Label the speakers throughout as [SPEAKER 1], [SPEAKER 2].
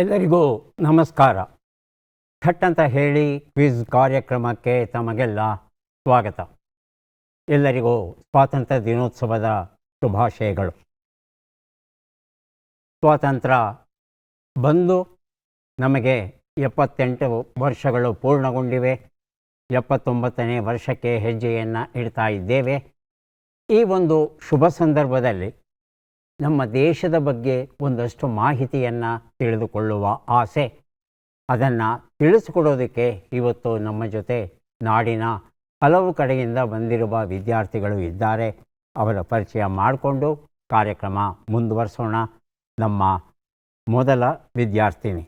[SPEAKER 1] ಎಲ್ಲರಿಗೂ ನಮಸ್ಕಾರ. ಥಟ್ ಅಂತ ಹೇಳಿ ಕ್ವಿಜ್ ಕಾರ್ಯಕ್ರಮಕ್ಕೆ ತಮಗೆಲ್ಲ ಸ್ವಾಗತ. ಎಲ್ಲರಿಗೂ ಸ್ವಾತಂತ್ರ್ಯ ದಿನೋತ್ಸವದ ಶುಭಾಶಯಗಳು. ಸ್ವಾತಂತ್ರ್ಯ ಬಂದು ನಮಗೆ 78 ವರ್ಷಗಳು ಪೂರ್ಣಗೊಂಡಿವೆ. 79ನೇ ವರ್ಷಕ್ಕೆ ಹೆಜ್ಜೆಯನ್ನು ಇಡ್ತಾ ಇದ್ದೇವೆ. ಈ ಒಂದು ಶುಭ ಸಂದರ್ಭದಲ್ಲಿ ನಮ್ಮ ದೇಶದ ಬಗ್ಗೆ ಒಂದಷ್ಟು ಮಾಹಿತಿಯನ್ನು ತಿಳಿದುಕೊಳ್ಳುವ ಆಸೆ. ಅದನ್ನು ತಿಳಿಸಿಕೊಡೋದಕ್ಕೆ ಇವತ್ತು ನಮ್ಮ ಜೊತೆ ನಾಡಿನ ಹಲವು ಕಡೆಯಿಂದ ಬಂದಿರುವ ವಿದ್ಯಾರ್ಥಿಗಳು ಇದ್ದಾರೆ. ಅವರ ಪರಿಚಯ ಮಾಡಿಕೊಂಡು ಕಾರ್ಯಕ್ರಮ ಮುಂದುವರಿಸೋಣ. ನಮ್ಮ ಮೊದಲ ವಿದ್ಯಾರ್ಥಿನಿ.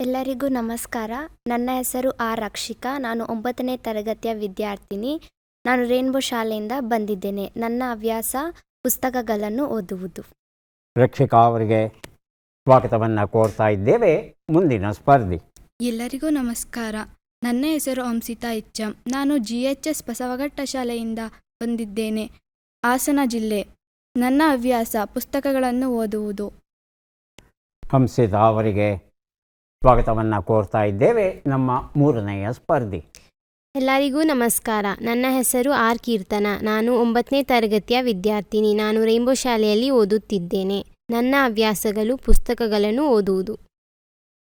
[SPEAKER 2] ಎಲ್ಲರಿಗೂ ನಮಸ್ಕಾರ. ನನ್ನ ಹೆಸರು ಆರ್ ರಕ್ಷಿಕಾ. ನಾನು 9ನೇ ತರಗತಿಯ ವಿದ್ಯಾರ್ಥಿನಿ. ನಾನು ರೇನ್ಬೋ ಶಾಲೆಯಿಂದ ಬಂದಿದ್ದೇನೆ. ನನ್ನ ಹವ್ಯಾಸ ಪುಸ್ತಕಗಳನ್ನು ಓದುವುದು.
[SPEAKER 1] ರಕ್ಷಿಕಾ ಅವರಿಗೆ ಸ್ವಾಗತವನ್ನು ಕೋರ್ತಾ ಇದ್ದೇವೆ. ಮುಂದಿನ ಸ್ಪರ್ಧಿ.
[SPEAKER 3] ಎಲ್ಲರಿಗೂ ನಮಸ್ಕಾರ. ನನ್ನ ಹೆಸರು ಹಂಸಿತಾ ಎಚ್ಎಂ. ನಾನು GHS ಬಸವಘಟ್ಟ ಶಾಲೆಯಿಂದ ಬಂದಿದ್ದೇನೆ, ಹಾಸನ ಜಿಲ್ಲೆ. ನನ್ನ ಹವ್ಯಾಸ ಪುಸ್ತಕಗಳನ್ನು ಓದುವುದು.
[SPEAKER 1] ಹಂಸಿತಾ ಅವರಿಗೆ ಸ್ವಾಗತವನ್ನು ಕೋರ್ತಾ ಇದ್ದೇವೆ. ನಮ್ಮ ಮೂರನೆಯ ಸ್ಪರ್ಧಿ.
[SPEAKER 4] ಎಲ್ಲರಿಗೂ ನಮಸ್ಕಾರ. ನನ್ನ ಹೆಸರು ಆರ್ ಕೀರ್ತನ. ನಾನು 9ನೇ ತರಗತಿಯ ವಿದ್ಯಾರ್ಥಿನಿ. ನಾನು ರೇನ್ಬೋ ಶಾಲೆಯಲ್ಲಿ ಓದುತ್ತಿದ್ದೇನೆ. ನನ್ನ ಹವ್ಯಾಸಗಳು ಪುಸ್ತಕಗಳನ್ನು ಓದುವುದು.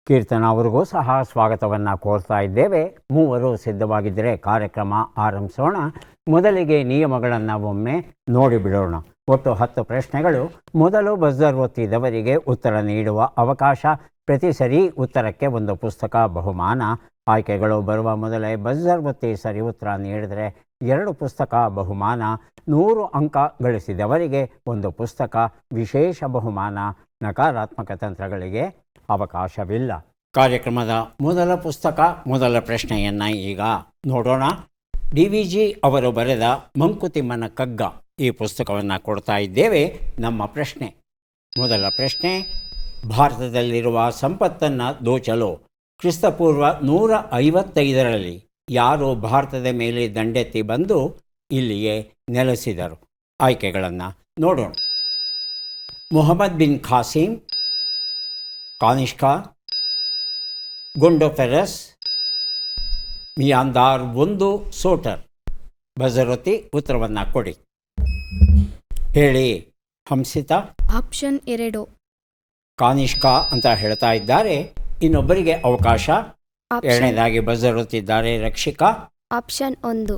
[SPEAKER 1] ಕೀರ್ತನ ಅವರಿಗೂ ಸಹ ಸ್ವಾಗತವನ್ನು ಕೋರ್ತಾ ಇದ್ದೇವೆ. ಮೂವರು ಸಿದ್ಧವಾಗಿದ್ದರೆ ಕಾರ್ಯಕ್ರಮ ಆರಂಭಿಸೋಣ. ಮೊದಲಿಗೆ ನಿಯಮಗಳನ್ನು ಒಮ್ಮೆ ನೋಡಿಬಿಡೋಣ. ಒಟ್ಟು 10 ಪ್ರಶ್ನೆಗಳು. ಮೊದಲು ಬಜರ್ ಒತ್ತಿದವರಿಗೆ ಉತ್ತರ ನೀಡುವ ಅವಕಾಶ. ಪ್ರತಿ ಸರಿ ಉತ್ತರಕ್ಕೆ ಒಂದು ಪುಸ್ತಕ ಬಹುಮಾನ. ಆಯ್ಕೆಗಳು ಬರುವ ಮೊದಲೇ ಬಜರ್ ಒತ್ತಿ ಸರಿ ಉತ್ತರ ನೀಡಿದರೆ 2 ಪುಸ್ತಕ ಬಹುಮಾನ. 100 ಅಂಕ ಗಳಿಸಿದವರಿಗೆ ಒಂದು ಪುಸ್ತಕ ವಿಶೇಷ ಬಹುಮಾನ. ನಕಾರಾತ್ಮಕ ತಂತ್ರಗಳಿಗೆ ಅವಕಾಶವಿಲ್ಲ. ಕಾರ್ಯಕ್ರಮದ ಮೊದಲ ಪುಸ್ತಕ, ಮೊದಲ ಪ್ರಶ್ನೆಯನ್ನು ಈಗ ನೋಡೋಣ. DVG ಅವರು ಬರೆದ ಮಂಕುತಿಮ್ಮನ ಕಗ್ಗ, ಈ ಪುಸ್ತಕವನ್ನು ಕೊಡ್ತಾ ಇದ್ದೇವೆ. ನಮ್ಮ ಪ್ರಶ್ನೆ, ಮೊದಲ ಪ್ರಶ್ನೆ: ಭಾರತದಲ್ಲಿರುವ ಸಂಪತ್ತನ್ನು ದೋಚಲು ಕ್ರಿಸ್ತಪೂರ್ವ 155ರಲ್ಲಿ ಯಾರು ಭಾರತದ ಮೇಲೆ ದಂಡೆತ್ತಿ ಬಂದು ಇಲ್ಲಿಯೇ ನೆಲೆಸಿದರು? ಆಯ್ಕೆಗಳನ್ನು ನೋಡೋಣ. ಮೊಹಮ್ಮದ್ ಬಿನ್ ಖಾಸಿಂ, ಕಾನಿಷ್ಕ, ಗೊಂಡೋಫೆರಸ್, ಮಿಯಾಂದಾರ್ ಒಂದು ಸೋಟರ್. ಬಜರೊತ್ತಿ ಉತ್ತರವನ್ನು ಕೊಡಿ. ಹೇಳಿ ಹಂಸಿತಾ.
[SPEAKER 3] ಆಪ್ಷನ್ 2
[SPEAKER 1] ಕಾನಿಷ್ಕ ಅಂತ ಹೇಳ್ತಾ ಇದ್ದಾರೆ. ಇನ್ನೊಬ್ಬರಿಗೆ ಅವಕಾಶ. ಎರಡನೇದಾಗಿ ಬಜರ್ ಒತ್ತಿದ್ದಾರೆ ರಕ್ಷಿಕಾ.
[SPEAKER 2] ಆಪ್ಷನ್ 1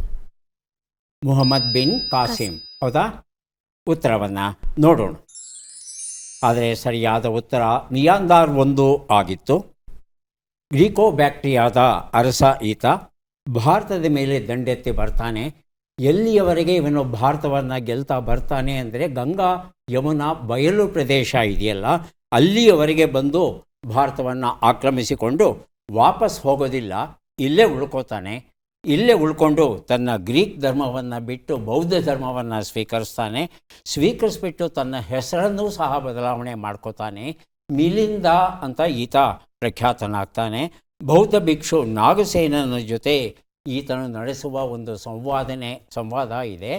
[SPEAKER 1] ಮೊಹಮ್ಮದ್ ಬಿನ್ ಕಾಸಿಂ. ಹೌದಾ? ಉತ್ತರವನ್ನು ನೋಡೋಣ. ಆದರೆ ಸರಿಯಾದ ಉತ್ತರ ಮಿಯಾಂದಾರ್ ಒಂದು ಆಗಿತ್ತು. ಗ್ರೀಕೋ ಬ್ಯಾಕ್ಟ್ರಿಯಾದ ಅರಸ ಈತ. ಭಾರತದ ಮೇಲೆ ದಂಡೆತ್ತಿ ಬರ್ತಾನೆ. ಎಲ್ಲಿಯವರೆಗೆ ಇವನು ಭಾರತವನ್ನು ಗೆಲ್ತಾ ಬರ್ತಾನೆ ಅಂದರೆ ಗಂಗಾ ಯಮುನಾ ಬಯಲು ಪ್ರದೇಶ ಇದೆಯಲ್ಲ, ಅಲ್ಲಿಯವರೆಗೆ ಬಂದು ಭಾರತವನ್ನು ಆಕ್ರಮಿಸಿಕೊಂಡು ವಾಪಸ್ ಹೋಗೋದಿಲ್ಲ, ಇಲ್ಲೇ ಉಳ್ಕೋತಾನೆ. ಇಲ್ಲೇ ಉಳ್ಕೊಂಡು ತನ್ನ ಗ್ರೀಕ್ ಧರ್ಮವನ್ನು ಬಿಟ್ಟು ಬೌದ್ಧ ಧರ್ಮವನ್ನು ಸ್ವೀಕರಿಸ್ಬಿಟ್ಟು ತನ್ನ ಹೆಸರನ್ನೂ ಸಹ ಬದಲಾವಣೆ ಮಾಡ್ಕೋತಾನೆ. ಮಿಲಿಂದ ಅಂತ ಈತ ಪ್ರಖ್ಯಾತನಾಗ್ತಾನೆ. ಬೌದ್ಧ ಭಿಕ್ಷು ನಾಗಸೇನನ ಜೊತೆ ಈತನು ನಡೆಸುವ ಒಂದು ಸಂವಾದ ಇದೆ.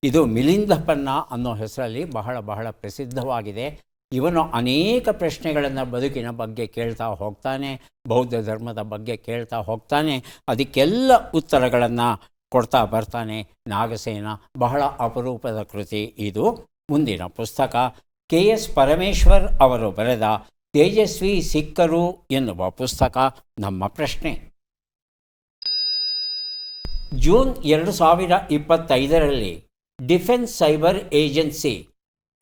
[SPEAKER 1] ಇದು ಮಿಲಿಂದಪ್ಪನ್ನ ಅನ್ನೋ ಹೆಸರಲ್ಲಿ ಬಹಳ ಪ್ರಸಿದ್ಧವಾಗಿದೆ. ಇವನು ಅನೇಕ ಪ್ರಶ್ನೆಗಳನ್ನು ಬದುಕಿನ ಬಗ್ಗೆ ಕೇಳ್ತಾ ಹೋಗ್ತಾನೆ, ಬೌದ್ಧ ಧರ್ಮದ ಬಗ್ಗೆ ಕೇಳ್ತಾ ಹೋಗ್ತಾನೆ. ಅದಕ್ಕೆಲ್ಲ ಉತ್ತರಗಳನ್ನು ಕೊಡ್ತಾ ಬರ್ತಾನೆ ನಾಗಸೇನ. ಬಹಳ ಅಪರೂಪದ ಕೃತಿ ಇದು. ಮುಂದಿನ ಪುಸ್ತಕ KS ಪರಮೇಶ್ವರ್ ಅವರು ಬರೆದ ತೇಜಸ್ವಿ ಸಿಕ್ಕರು ಎನ್ನುವ ಪುಸ್ತಕ. ನಮ್ಮ ಪ್ರಶ್ನೆ: ಜೂನ್ 2025ರಲ್ಲಿ ಡಿಫೆನ್ಸ್ ಸೈಬರ್ ಏಜೆನ್ಸಿ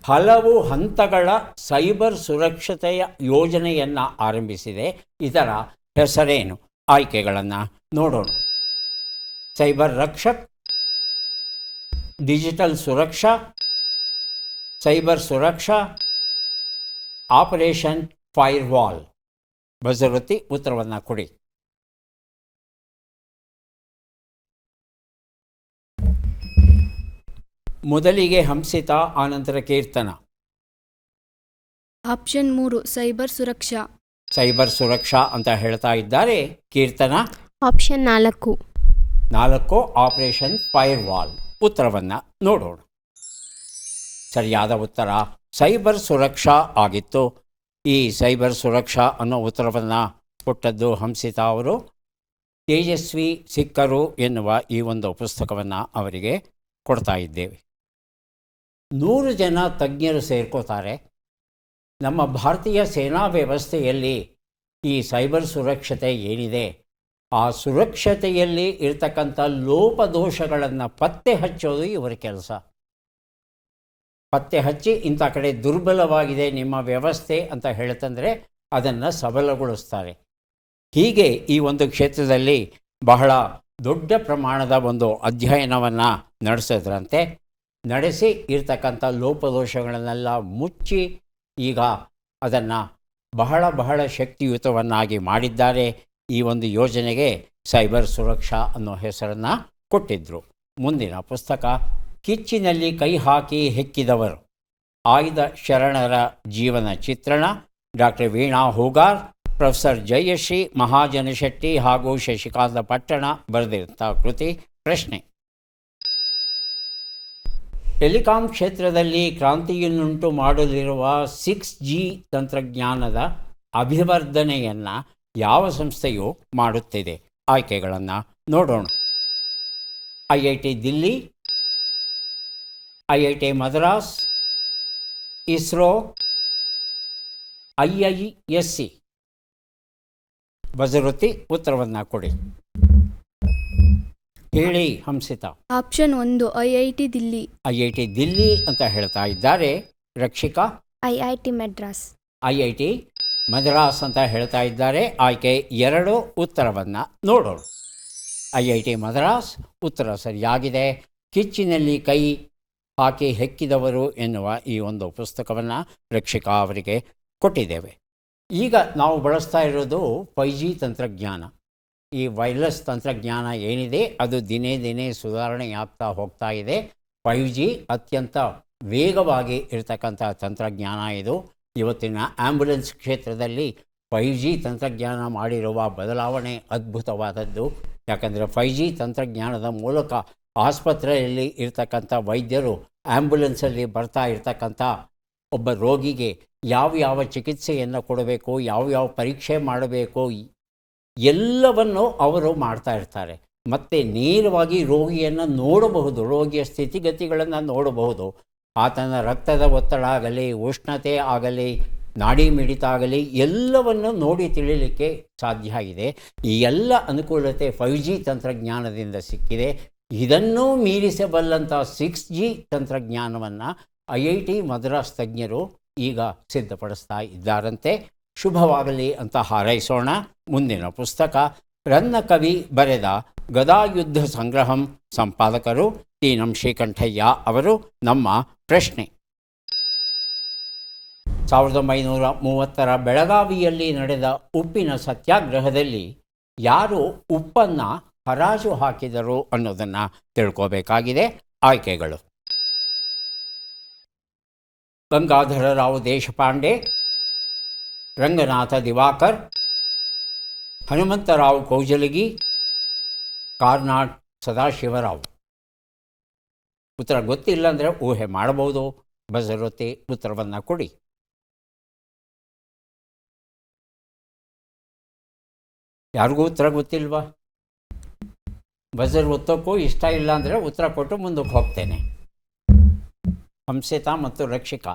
[SPEAKER 1] ಹಲವು ಹಂತಗಳ ಸೈಬರ್ ಸುರಕ್ಷತೆಯ ಯೋಜನೆಯನ್ನು ಆರಂಭಿಸಿದೆ. ಇದರ ಹೆಸರೇನು? ಆಯ್ಕೆಗಳನ್ನು ನೋಡೋಣ. Cyber Rakshak, digital Suraksha, cyber Suraksha, operation firewall. ಬಜರೊತ್ತಿ ಉತ್ತರವನ್ನು ಕೊಡಿ. ಮೊದಲಿಗೆ ಹಂಸಿತಾ, ಆನಂತರ Keerthana.
[SPEAKER 3] Option 3 cyber Suraksha.
[SPEAKER 1] Cyber Suraksha ಅಂತ ಹೇಳ್ತಾ ಇದ್ದಾರೆ. ಕೀರ್ತನ.
[SPEAKER 4] Option 4
[SPEAKER 1] operation firewall. ಉತ್ತರವನ್ನು ನೋಡೋಣ. ಸರಿಯಾದ ಉತ್ತರ ಸೈಬರ್ ಸುರಕ್ಷಾ ಆಗಿತ್ತು. ಈ ಸೈಬರ್ ಸುರಕ್ಷಾ ಅನ್ನೋ ಉತ್ತರವನ್ನು ಕೊಟ್ಟದ್ದು ಹಂಸಿತಾ ಅವರು. ತೇಜಸ್ವಿ ಸಿಕ್ಕರು ಎನ್ನುವ ಈ ಒಂದು ಪುಸ್ತಕವನ್ನು ಅವರಿಗೆ ಕೊಡ್ತಾ ಇದ್ದೇವೆ. 100 ಜನ ತಜ್ಞರು ಸೇರ್ಕೋತಾರೆ. ನಮ್ಮ ಭಾರತೀಯ ಸೇನಾ ವ್ಯವಸ್ಥೆಯಲ್ಲಿ ಈ ಸೈಬರ್ ಸುರಕ್ಷತೆ ಏನಿದೆ, ಆ ಸುರಕ್ಷತೆಯಲ್ಲಿ ಇರ್ತಕ್ಕಂಥ ಲೋಪದೋಷಗಳನ್ನು ಪತ್ತೆ ಹಚ್ಚೋದು ಇವರ ಕೆಲಸ. ಪತ್ತೆ ಹಚ್ಚಿ ಇಂಥ ಕಡೆ ದುರ್ಬಲವಾಗಿದೆ ನಿಮ್ಮ ವ್ಯವಸ್ಥೆ ಅಂತ ಹೇಳ್ತಂದರೆ ಅದನ್ನು ಸಬಲಗೊಳಿಸ್ತಾರೆ. ಹೀಗೆ ಈ ಒಂದು ಕ್ಷೇತ್ರದಲ್ಲಿ ಬಹಳ ದೊಡ್ಡ ಪ್ರಮಾಣದ ಒಂದು ಅಧ್ಯಯನವನ್ನು ನಡೆಸಿದ್ರಂತೆ. ನಡೆಸಿ ಇರ್ತಕ್ಕಂಥ ಲೋಪದೋಷಗಳನ್ನೆಲ್ಲ ಮುಚ್ಚಿ ಈಗ ಅದನ್ನು ಬಹಳ ಶಕ್ತಿಯುತವನ್ನಾಗಿ ಮಾಡಿದ್ದಾರೆ. ಈ ಒಂದು ಯೋಜನೆಗೆ ಸೈಬರ್ ಸುರಕ್ಷಾ ಅನ್ನೋ ಹೆಸರನ್ನು ಕೊಟ್ಟಿದ್ದರು. ಮುಂದಿನ ಪುಸ್ತಕ ಕಿಚ್ಚಿನಲ್ಲಿ ಕೈ ಹಾಕಿ ಹೆಕ್ಕಿದವರು, ಆಯ್ದ ಶರಣರ ಜೀವನ ಚಿತ್ರಣ. ಡಾಕ್ಟರ್ ವೀಣಾ ಹೂಗಾರ್, ಪ್ರೊಫೆಸರ್ ಜಯಶ್ರೀ ಮಹಾಜನಶೆಟ್ಟಿ ಹಾಗೂ ಶಶಿಕಾಂತ ಪಟ್ಟಣ ಬರೆದಿರುವಂಥ ಕೃತಿ. ಪ್ರಶ್ನೆ: ಟೆಲಿಕಾಂ ಕ್ಷೇತ್ರದಲ್ಲಿ ಕ್ರಾಂತಿಯನ್ನುಂಟು ಮಾಡಲಿರುವ 6G ತಂತ್ರಜ್ಞಾನದ ಅಭಿವರ್ಧನೆಯನ್ನು ಯಾವ ಸಂಸ್ಥೆಯು ಮಾಡುತ್ತಿದೆ? ಆಯ್ಕೆಗಳನ್ನು ನೋಡೋಣ. IIT Delhi, IIT Madras, ISRO, IISc. ಬಜರುತ್ತಿ ಉತ್ತರವನ್ನು ಕೊಡಿ. ಹೇಳಿ Hansita.
[SPEAKER 3] Option 1 IIT Delhi.
[SPEAKER 1] IIT Delhi ಅಂತ ಹೇಳ್ತಾ ಇದ್ದಾರೆ. ರಕ್ಷಿಕಾ?
[SPEAKER 2] IIT ಮದ್ರಾಸ್.
[SPEAKER 1] IIT ಮದ್ರಾಸ್ ಅಂತ ಹೇಳ್ತಾ ಇದ್ದಾರೆ. ಆಯ್ಕೆ 2 ಉತ್ತರವನ್ನು ನೋಡೋಣ. IIT ಮದ್ರಾಸ್ ಉತ್ತರ ಸರಿಯಾಗಿದೆ. ಕಿಚ್ಚಿನಲ್ಲಿ ಕೈ ಹಾಕಿ ಹೆಕ್ಕಿದವರು ಎನ್ನುವ ಈ ಒಂದು ಪುಸ್ತಕವನ್ನು ರಕ್ಷಿಕಾ ಅವರಿಗೆ ಕೊಟ್ಟಿದ್ದೇವೆ. ಈಗ ನಾವು ಬಳಸ್ತಾ ಇರೋದು 5G ತಂತ್ರಜ್ಞಾನ. ಈ ವೈರ್ಲೆಸ್ ತಂತ್ರಜ್ಞಾನ ಏನಿದೆ ಅದು ದಿನೇ ದಿನೇ ಸುಧಾರಣೆಯಾಗ್ತಾ ಹೋಗ್ತಾ ಇದೆ. 5G ಅತ್ಯಂತ ವೇಗವಾಗಿ ಇರತಕ್ಕಂಥ ತಂತ್ರಜ್ಞಾನ ಇದು. ಇವತ್ತಿನ ಆ್ಯಂಬುಲೆನ್ಸ್ ಕ್ಷೇತ್ರದಲ್ಲಿ 5G ತಂತ್ರಜ್ಞಾನ ಮಾಡಿರುವ ಬದಲಾವಣೆ ಅದ್ಭುತವಾದದ್ದು. ಯಾಕಂದರೆ 5G ತಂತ್ರಜ್ಞಾನದ ಮೂಲಕ ಆಸ್ಪತ್ರೆಯಲ್ಲಿ ಇರ್ತಕ್ಕಂಥ ವೈದ್ಯರು ಆ್ಯಂಬುಲೆನ್ಸಲ್ಲಿ ಬರ್ತಾ ಇರ್ತಕ್ಕಂಥ ಒಬ್ಬ ರೋಗಿಗೆ ಯಾವ ಚಿಕಿತ್ಸೆಯನ್ನು ಕೊಡಬೇಕು, ಯಾವ ಪರೀಕ್ಷೆ ಮಾಡಬೇಕು, ಎಲ್ಲವನ್ನು ಅವರು ಮಾಡ್ತಾ ಇರ್ತಾರೆ. ಮತ್ತು ನೇರವಾಗಿ ರೋಗಿಯನ್ನು ನೋಡಬಹುದು, ರೋಗಿಯ ಸ್ಥಿತಿಗತಿಗಳನ್ನು ನೋಡಬಹುದು. ಆತನ ರಕ್ತದ ಒತ್ತಡ ಆಗಲಿ, ಉಷ್ಣತೆ ಆಗಲಿ, ನಾಡಿ ಮಿಡಿತ ಆಗಲಿ, ಎಲ್ಲವನ್ನು ನೋಡಿ ತಿಳಿಯಲಿಕ್ಕೆ ಸಾಧ್ಯ ಇದೆ. ಈ ಎಲ್ಲ ಅನುಕೂಲತೆ 5G ತಂತ್ರಜ್ಞಾನದಿಂದ ಸಿಕ್ಕಿದೆ. ಇದನ್ನೂ ಮೀರಿಸಬಲ್ಲಂಥ 6G ತಂತ್ರಜ್ಞಾನವನ್ನು IIT ಮದ್ರಾಸ್ ತಜ್ಞರು ಈಗ ಸಿದ್ಧಪಡಿಸ್ತಾ ಇದ್ದಾರಂತೆ. ಶುಭವಾಗಲಿ ಅಂತ ಹಾರೈಸೋಣ. ಮುಂದಿನ ಪುಸ್ತಕ ರನ್ನ ಕವಿ ಬರೆದ ಗದಾಯುದ್ಧ ಸಂಗ್ರಹಂ. ಸಂಪಾದಕರು ತೀನಂ ಶ್ರೀಕಂಠಯ್ಯ ಅವರು. ನಮ್ಮ ಪ್ರಶ್ನೆ: 1930 ಬೆಳಗಾವಿಯಲ್ಲಿ ನಡೆದ ಉಪ್ಪಿನ ಸತ್ಯಾಗ್ರಹದಲ್ಲಿ ಯಾರು ಉಪ್ಪನ್ನು ಹರಾಜು ಹಾಕಿದರು ಅನ್ನೋದನ್ನು ತಿಳ್ಕೋಬೇಕಾಗಿದೆ. ಆಯ್ಕೆಗಳು: ಗಂಗಾಧರರಾವ್ ದೇಶಪಾಂಡೆ, ರಂಗನಾಥ ದಿವಾಕರ್, ಹನುಮಂತರಾವ್ ಕೌಜಲಗಿ, ಕಾರ್ನಾಡ್ ಸದಾಶಿವರಾವ್. ಉತ್ತರ ಗೊತ್ತಿಲ್ಲ ಅಂದರೆ ಊಹೆ ಮಾಡಬಹುದು. ಬಜರೊತ್ತಿ ಉತ್ತರವನ್ನು ಕೊಡಿ. ಯಾರಿಗೂ ಉತ್ತರ ಗೊತ್ತಿಲ್ವಾ? ಬಜರ್ ಒತ್ತೋಕ್ಕೂ ಇಷ್ಟ ಇಲ್ಲ ಅಂದರೆ ಉತ್ತರ ಕೊಟ್ಟು ಮುಂದಕ್ಕೆ ಹೋಗ್ತೇನೆ. ಹಂಸಿತಾ ಮತ್ತು ರಕ್ಷಿಕಾ.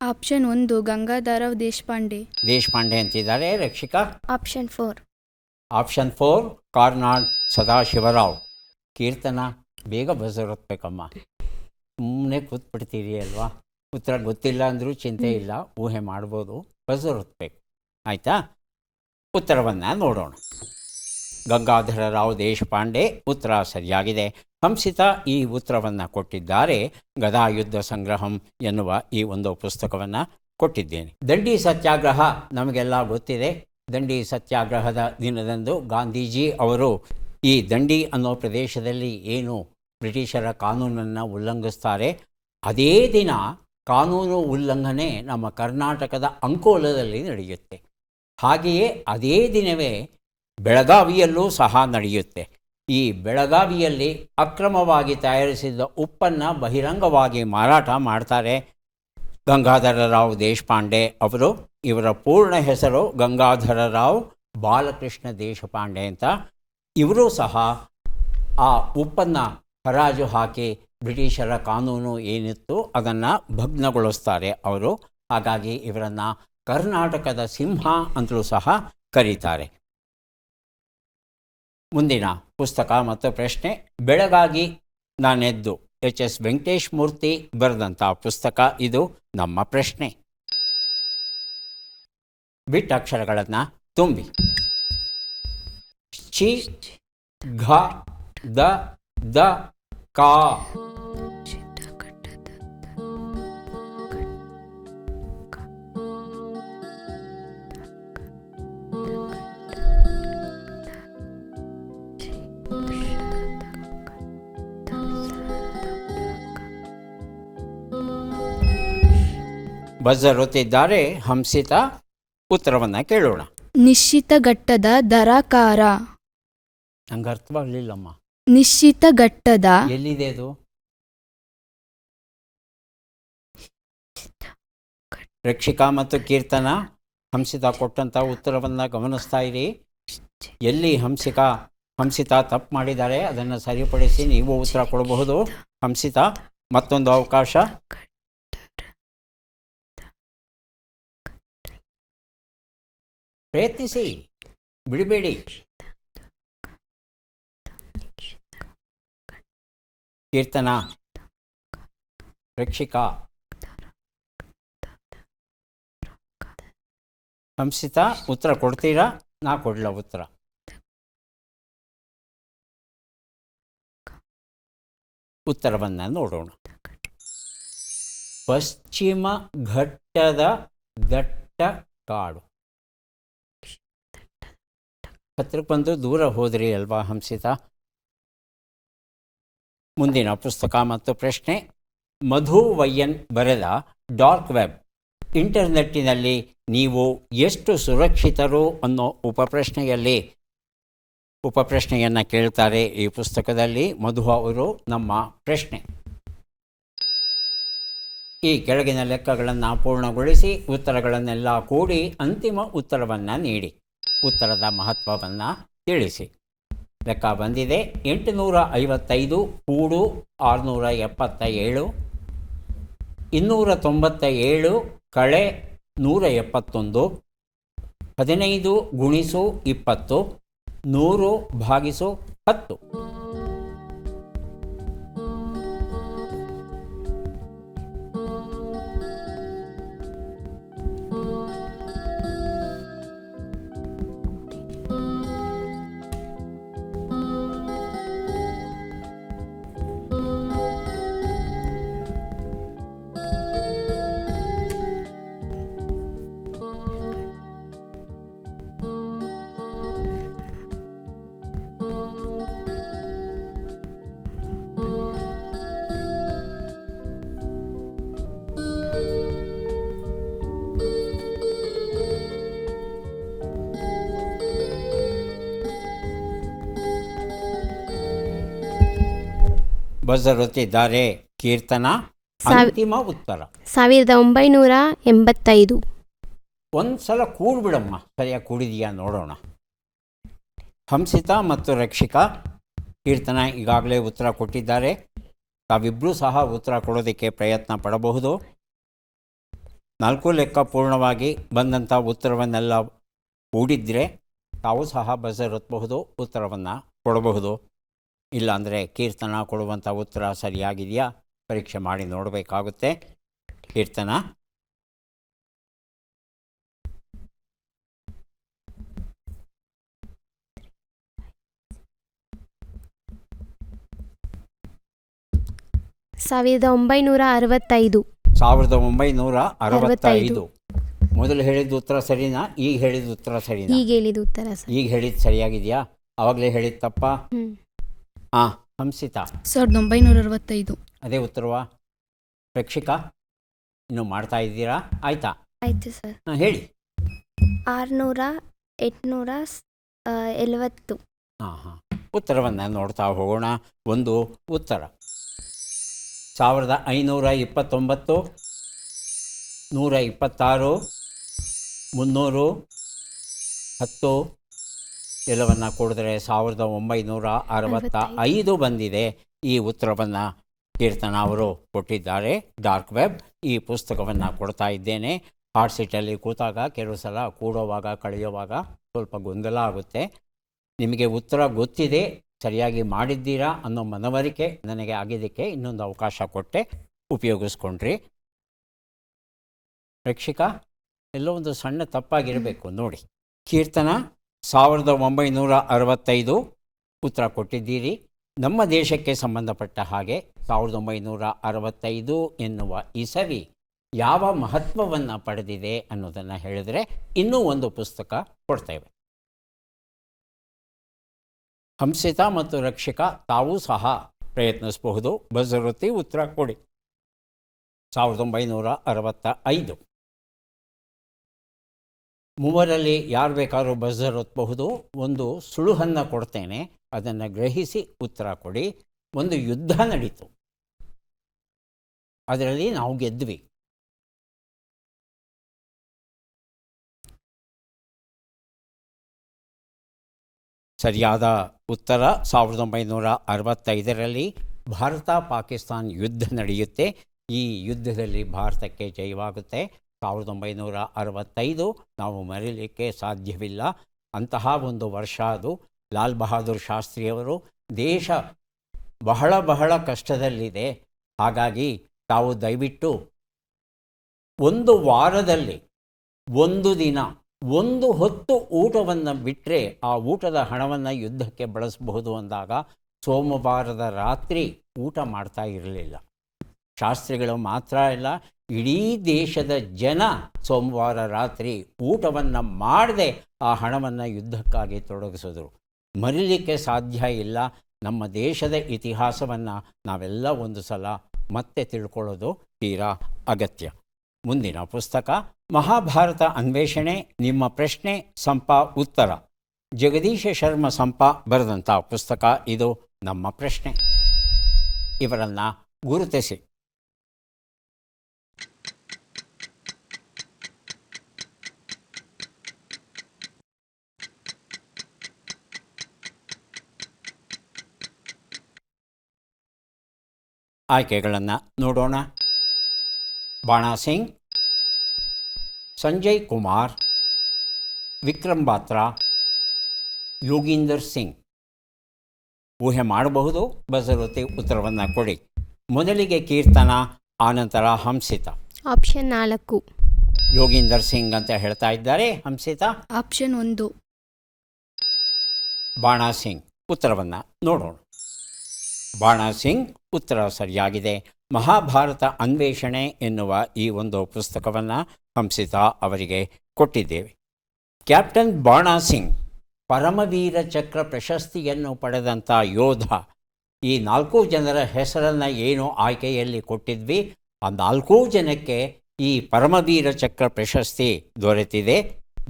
[SPEAKER 3] ಆಪ್ಷನ್ 1 ಗಂಗಾಧರರಾವ್ ದೇಶಪಾಂಡೆ
[SPEAKER 1] ಅಂತಿದ್ದಾರೆ. ರಕ್ಷಿಕಾ?
[SPEAKER 2] ಆಪ್ಷನ್ 4.
[SPEAKER 1] ಆಪ್ಷನ್ 4 ಕಾರ್ನಾಡ್ ಸದಾಶಿವರಾವ್. ಕೀರ್ತನ ಬೇಗ ಬಜರ್ ಒತ್ತಬೇಕಮ್ಮ, ಸುಮ್ಮನೆ ಕೂತ್ಬಿಡ್ತೀರಿ ಅಲ್ವಾ? ಉತ್ತರ ಗೊತ್ತಿಲ್ಲ ಅಂದರೂ ಚಿಂತೆ ಇಲ್ಲ, ಊಹೆ ಮಾಡ್ಬೋದು. ಬಜರ್ ಒತ್ತಬೇಕು, ಆಯಿತಾ? ಉತ್ತರವನ್ನು ನೋಡೋಣ. ಗಂಗಾಧರರಾವ್ ದೇಶಪಾಂಡೆ ಉತ್ತರ ಸರಿಯಾಗಿದೆ. ಹಂಸಿತಾ ಈ ಉತ್ತರವನ್ನು ಕೊಟ್ಟಿದ್ದಾರೆ. ಗದಾಯುದ್ಧ ಸಂಗ್ರಹಂ ಎನ್ನುವ ಈ ಒಂದು ಪುಸ್ತಕವನ್ನು ಕೊಟ್ಟಿದ್ದೇನೆ. ದಂಡಿ ಸತ್ಯಾಗ್ರಹ ನಮಗೆಲ್ಲ ಗೊತ್ತಿದೆ. ದಂಡಿ ಸತ್ಯಾಗ್ರಹದ ದಿನದಂದು ಗಾಂಧೀಜಿ ಅವರು ಈ ದಂಡಿ ಅನ್ನೋ ಪ್ರದೇಶದಲ್ಲಿ ಏನು ಬ್ರಿಟಿಷರ ಕಾನೂನನ್ನು ಉಲ್ಲಂಘಿಸ್ತಾರೆ, ಅದೇ ದಿನ ಕಾನೂನು ಉಲ್ಲಂಘನೆ ನಮ್ಮ ಕರ್ನಾಟಕದ ಅಂಕೋಲದಲ್ಲಿ ನಡೆಯುತ್ತೆ. ಹಾಗೆಯೇ ಅದೇ ದಿನವೇ ಬೆಳಗಾವಿಯಲ್ಲೂ ಸಹ ನಡೆಯುತ್ತೆ. ಈ ಬೆಳಗಾವಿಯಲ್ಲಿ ಅಕ್ರಮವಾಗಿ ತಯಾರಿಸಿದ ಉಪ್ಪನ್ನು ಬಹಿರಂಗವಾಗಿ ಮಾರಾಟ ಮಾಡ್ತಾರೆ ಗಂಗಾಧರರಾವ್ ದೇಶಪಾಂಡೆ ಅವರು. ಇವರ ಪೂರ್ಣ ಹೆಸರು ಗಂಗಾಧರರಾವ್ ಬಾಲಕೃಷ್ಣ ದೇಶಪಾಂಡೆ ಅಂತ. ಇವರೂ ಸಹ ಆ ಉಪ್ಪನ್ನು ಹರಾಜು ಹಾಕಿ ಬ್ರಿಟಿಷರ ಕಾನೂನು ಏನಿತ್ತು ಅದನ್ನು ಭಗ್ನಗೊಳಿಸ್ತಾರೆ ಅವರು. ಹಾಗಾಗಿ ಇವರನ್ನು ಕರ್ನಾಟಕದ ಸಿಂಹ ಅಂತಲೂ ಸಹ ಕರೀತಾರೆ. ಮುಂದಿನ ಪುಸ್ತಕ ಮತ್ತು ಪ್ರಶ್ನೆ, ಬೆಳಗಾಗಿ ನಾನೆದ್ದು, ಎಚ್.ಎಸ್. ವೆಂಕಟೇಶ್ ಮೂರ್ತಿ ಬರೆದಂಥ ಪುಸ್ತಕ ಇದು. ನಮ್ಮ ಪ್ರಶ್ನೆ, ಬಿಟ್ಟ ಅಕ್ಷರಗಳನ್ನು ತುಂಬಿ. ಚಿ, ಘ, ದ, ದ, ಕಾ. ಬಜರ್ ಒತ್ತಿದ್ದಾರೆ ಹಂಸಿತಾ. ಉತ್ತರವನ್ನು ಕೇಳೋಣ.
[SPEAKER 3] ನಿಶ್ಚಿತಘಟ್ಟದ ದರಕಾರ.
[SPEAKER 1] ನಂಗೆ ಅರ್ಥವಾಗಲಿಲ್ಲಮ್ಮ.
[SPEAKER 3] ನಿಶ್ಚಿತಘಟ್ಟದ
[SPEAKER 1] ಎಲ್ಲಿದೆ ಅದು? ರಕ್ಷಿಕಾ ಮತ್ತು ಕೀರ್ತನ ಹಂಸಿತಾ ಕೊಟ್ಟಂಥ ಉತ್ತರವನ್ನು ಗಮನಿಸ್ತಾ ಇರಿ. ಎಲ್ಲಿ ಹಂಸಿತಾ ತಪ್ಪು ಮಾಡಿದ್ದಾರೆ ಅದನ್ನು ಸರಿಪಡಿಸಿ ನೀವು ಉತ್ತರ ಕೊಡಬಹುದು. ಹಂಸಿತಾ, ಮತ್ತೊಂದು ಅವಕಾಶ. ಪ್ರಯತ್ನಿಸಿ, ಬಿಡಬೇಡಿ. ಕೀರ್ತನಾ, ರಕ್ಷಿಕಾ, ಹಂಸಿತಾ, ಉತ್ತರ ಕೊಡ್ತೀರಾ? ನಾ ಕೊಡಲ ಉತ್ತರ. ಉತ್ತರವನ್ನು ನೋಡೋಣ. ಪಶ್ಚಿಮ ಘಟ್ಟದ ದಟ್ಟ ಕಾಡು. ಹತ್ರಕ್ಕೆ ಬಂದು ದೂರ ಹೋದ್ರಿ ಅಲ್ವಾ ಹಂಸಿತಾ? ಮುಂದಿನ ಪುಸ್ತಕ ಮತ್ತು ಪ್ರಶ್ನೆ, ಮಧು ವೈಯನ್ ಬರೆದ ಡಾರ್ಕ್ ವೆಬ್. ಇಂಟರ್ನೆಟ್ಟಿನಲ್ಲಿ ನೀವು ಎಷ್ಟು ಸುರಕ್ಷಿತರು ಅನ್ನೋ ಉಪಪ್ರಶ್ನೆಯನ್ನು ಕೇಳ್ತಾರೆ ಈ ಪುಸ್ತಕದಲ್ಲಿ. ಮಧು ಅವರು ನಮ್ಮ ಪ್ರಶ್ನೆ, ಈ ಕೆಳಗಿನ ಲೆಕ್ಕಗಳನ್ನು ಪೂರ್ಣಗೊಳಿಸಿ ಉತ್ತರಗಳನ್ನೆಲ್ಲ ಕೂಡಿ ಅಂತಿಮ ಉತ್ತರವನ್ನು ನೀಡಿ. ಉತ್ತರದ ಮಹತ್ವವನ್ನು ತಿಳಿಸಿ. ಲೆಕ್ಕ ಬಂದಿದೆ. 855 ಕೂಡು 677, 297 ಕಳೆ 171, 15 ಗುಣಿಸು 20, 100 ಭಾಗಿಸು 10. ಬಜರ್ ಒತ್ತಿದ್ದಾರೆ ಕೀರ್ತನ. ಅಂತಿಮ ಉತ್ತರ
[SPEAKER 4] 1985.
[SPEAKER 1] ಒಂದು ಸಲ ಕೂಡ್ಬಿಡಮ್ಮ, ಸರಿಯಾಗಿ ಕೂಡಿದೆಯಾ ನೋಡೋಣ. ಹಂಸಿತಾ ಮತ್ತು ರಕ್ಷಿಕಾ, ಕೀರ್ತನ ಈಗಾಗಲೇ ಉತ್ತರ ಕೊಟ್ಟಿದ್ದಾರೆ. ತಾವಿಬ್ಬರೂ ಸಹ ಉತ್ತರ ಕೊಡೋದಕ್ಕೆ ಪ್ರಯತ್ನ ಪಡಬಹುದು. 4 ಲೆಕ್ಕ ಪೂರ್ಣವಾಗಿ ಬಂದಂಥ ಉತ್ತರವನ್ನೆಲ್ಲ ಕೂಡಿದ್ರೆ ತಾವು ಸಹ ಬಜರ್ ಒತ್ತಬಹುದು, ಉತ್ತರವನ್ನು ಕೊಡಬಹುದು. ಇಲ್ಲಾಂದರೆ ಕೀರ್ತನ ಕೊಡುವಂಥ ಉತ್ತರ ಸರಿಯಾಗಿದೆಯಾ ಪರೀಕ್ಷೆ ಮಾಡಿ ನೋಡಬೇಕಾಗುತ್ತೆ. ಕೀರ್ತನ,
[SPEAKER 4] ಸಾವಿರದ
[SPEAKER 1] 1965. ಮೊದಲು ಹೇಳಿದ ಉತ್ತರ ಸರಿನಾ? ಈಗ ಹೇಳಿದ ಉತ್ತರ ಸರಿನಾ?
[SPEAKER 4] ಈಗ ಹೇಳಿದ ಉತ್ತರ
[SPEAKER 1] ಈಗ ಹೇಳಿದ್ದು ಸರಿಯಾಗಿದೆಯಾ? ಆವಾಗಲೇ ಹೇಳಿದ ತಪ್ಪ? ಹಾಂ, ಹಂಸಿತಾ
[SPEAKER 3] 1965.
[SPEAKER 1] ಅದೇ ಉತ್ತರವಾ? ರಕ್ಷಿಕಾ, ಇನ್ನೂ ಮಾಡ್ತಾ ಇದ್ದೀರಾ? ಆಯಿತಾ?
[SPEAKER 2] ಆಯಿತು ಸರ್.
[SPEAKER 1] ಹಾಂ, ಹೇಳಿ.
[SPEAKER 2] 600, 870.
[SPEAKER 1] ಹಾಂ, ಉತ್ತರವನ್ನು ನೋಡ್ತಾ ಹೋಗೋಣ. ಒಂದು ಉತ್ತರ 1529, 126, 300 10 ಎಲ್ಲವನ್ನು ಕೂಡಿದ್ರೆ 1965 ಬಂದಿದೆ. ಈ ಉತ್ತರವನ್ನು ಕೀರ್ತನ ಅವರು ಕೊಟ್ಟಿದ್ದಾರೆ. ಡಾರ್ಕ್ ವೆಬ್ ಈ ಪುಸ್ತಕವನ್ನು ಕೊಡ್ತಾ ಇದ್ದೇನೆ. ಹಾರ್ಟ್ ಸೀಟಲ್ಲಿ ಕೂತಾಗ ಕೆಲವು ಸಲ ಕೂಡೋವಾಗ ಕಳೆಯುವಾಗ ಸ್ವಲ್ಪ ಗೊಂದಲ ಆಗುತ್ತೆ. ನಿಮಗೆ ಉತ್ತರ ಗೊತ್ತಿದೆ, ಸರಿಯಾಗಿ ಮಾಡಿದ್ದೀರಾ ಅನ್ನೋ ಮನವರಿಕೆ ನನಗೆ ಆಗಿದ್ದಕ್ಕೆ ಇನ್ನೊಂದು ಅವಕಾಶ ಕೊಟ್ಟೆ, ಉಪಯೋಗಿಸ್ಕೊಂಡ್ರಿ. ರಕ್ಷಿಕಾ, ಎಲ್ಲೋ ಒಂದು ಸಣ್ಣ ತಪ್ಪಾಗಿರಬೇಕು ನೋಡಿ. ಕೀರ್ತನ 1965 ಉತ್ತರ ಕೊಟ್ಟಿದ್ದೀರಿ. ನಮ್ಮ ದೇಶಕ್ಕೆ ಸಂಬಂಧಪಟ್ಟ ಹಾಗೆ 1965 ಎನ್ನುವ ಇಸವಿ ಯಾವ ಮಹತ್ವವನ್ನು ಪಡೆದಿದೆ ಅನ್ನೋದನ್ನು ಹೇಳಿದರೆ ಇನ್ನೂ ಒಂದು ಪುಸ್ತಕ ಕೊಡ್ತೇವೆ. ಹಂಸಿತಾ ಮತ್ತು ರಕ್ಷಿಕಾ ತಾವೂ ಸಹ ಪ್ರಯತ್ನಿಸಬಹುದು. ಬಜರುತ್ತಿ ಉತ್ತರ ಕೊಡಿ. 1965. ಮೂವರಲ್ಲಿ ಯಾರು ಬೇಕಾದ್ರೂ ಬಜರ್ ಒತ್ತಬಹುದು. ಒಂದು ಸುಳುಹನ್ನು ಕೊಡ್ತೇನೆ, ಅದನ್ನು ಗ್ರಹಿಸಿ ಉತ್ತರ ಕೊಡಿ. ಒಂದು ಯುದ್ಧ ನಡೀತು, ಅದರಲ್ಲಿ ನಾವು ಗೆದ್ವಿ. ಸರಿಯಾದ ಉತ್ತರ 1965ರಲ್ಲಿ ಭಾರತ ಪಾಕಿಸ್ತಾನ್ ಯುದ್ಧ ನಡೆಯುತ್ತೆ. ಈ ಯುದ್ಧದಲ್ಲಿ ಭಾರತಕ್ಕೆ ಜಯವಾಗುತ್ತೆ. 1965 ನಾವು ಮರೀಲಿಕ್ಕೆ ಸಾಧ್ಯವಿಲ್ಲ. ಅಂತಹ ಒಂದು ವರ್ಷ ಅದು. ಲಾಲ್ ಬಹದ್ದೂರ್ ಶಾಸ್ತ್ರಿಯವರು ದೇಶ ಬಹಳ ಬಹಳ ಕಷ್ಟದಲ್ಲಿದೆ, ಹಾಗಾಗಿ ತಾವು ದಯವಿಟ್ಟು ಒಂದು ವಾರದಲ್ಲಿ ಒಂದು ದಿನ ಒಂದು ಹೊತ್ತು ಊಟವನ್ನು ಬಿಟ್ಟರೆ ಆ ಊಟದ ಹಣವನ್ನು ಯುದ್ಧಕ್ಕೆ ಬಳಸಬಹುದು ಅಂದಾಗ ಸೋಮವಾರದ ರಾತ್ರಿ ಊಟ ಮಾಡ್ತಾ ಇರಲಿಲ್ಲ. ಶಾಸ್ತ್ರಿಗಳು ಮಾತ್ರ ಇಲ್ಲ, ಇಡೀ ದೇಶದ ಜನ ಸೋಮವಾರ ರಾತ್ರಿ ಊಟವನ್ನು ಮಾಡದೆ ಆ ಹಣವನ್ನು ಯುದ್ಧಕ್ಕಾಗಿ ತೊಡಗಿಸಿದ್ರು. ಮರೀಲಿಕ್ಕೆ ಸಾಧ್ಯ ಇಲ್ಲ. ನಮ್ಮ ದೇಶದ ಇತಿಹಾಸವನ್ನು ನಾವೆಲ್ಲ ಒಂದು ಸಲ ಮತ್ತೆ ತಿಳ್ಕೊಳ್ಳೋದು ತೀರಾ ಅಗತ್ಯ. ಮುಂದಿನ ಪುಸ್ತಕ ಮಹಾಭಾರತ ಅನ್ವೇಷಣೆ. ನಿಮ್ಮ ಪ್ರಶ್ನೆ ಸಂಪಾ ಉತ್ತರ. ಜಗದೀಶ ಶರ್ಮ ಸಂಪಾ ಬರೆದಂಥ ಪುಸ್ತಕ ಇದು. ನಮ್ಮ ಪ್ರಶ್ನೆ. ಇವರನ್ನು ಗುರುತಿಸಿ. ಆಯ್ಕೆಗಳನ್ನು ನೋಡೋಣ. ಬಾಣಾ ಸಿಂಗ್, ಸಂಜಯ್ ಕುಮಾರ್, ವಿಕ್ರಮ್ ಬಾತ್ರಾ, ಯೋಗೀಂದರ್ ಸಿಂಗ್. ಊಹೆ ಮಾಡಬಹುದು. ಬಜರುತ್ತಿ ಉತ್ತರವನ್ನು ಕೊಡಿ. ಮೊದಲಿಗೆ ಕೀರ್ತನ, ಆನಂತರ ಹಂಸಿತಾ.
[SPEAKER 4] ಆಪ್ಷನ್ 4
[SPEAKER 1] ಯೋಗೀಂದರ್ ಸಿಂಗ್ ಅಂತ ಹೇಳ್ತಾ ಇದ್ದಾರೆ. ಹಂಸಿತಾ
[SPEAKER 3] ಆಪ್ಷನ್ 1.
[SPEAKER 1] ಬಾಣಾ ಸಿಂಗ್. ಉತ್ತರವನ್ನು ನೋಡೋಣ. ಬಾಣಾ ಸಿಂಗ್ ಉತ್ತರ ಸರಿಯಾಗಿದೆ. ಮಹಾಭಾರತ ಅನ್ವೇಷಣೆ ಎನ್ನುವ ಈ ಒಂದು ಪುಸ್ತಕವನ್ನು ಹಂಸಿತಾ ಅವರಿಗೆ ಕೊಟ್ಟಿದ್ದೇವೆ. ಕ್ಯಾಪ್ಟನ್ ಬಾಣಾ ಸಿಂಗ್ ಪರಮವೀರ ಚಕ್ರ ಪ್ರಶಸ್ತಿಯನ್ನು ಪಡೆದಂಥ ಯೋಧ. ಈ 4 ಜನರ ಹೆಸರನ್ನು ಏನು ಆಯ್ಕೆಯಲ್ಲಿ ಕೊಟ್ಟಿದ್ವಿ, ಆ 4 ಜನಕ್ಕೆ ಈ ಪರಮವೀರ ಚಕ್ರ ಪ್ರಶಸ್ತಿ ದೊರೆತಿದೆ.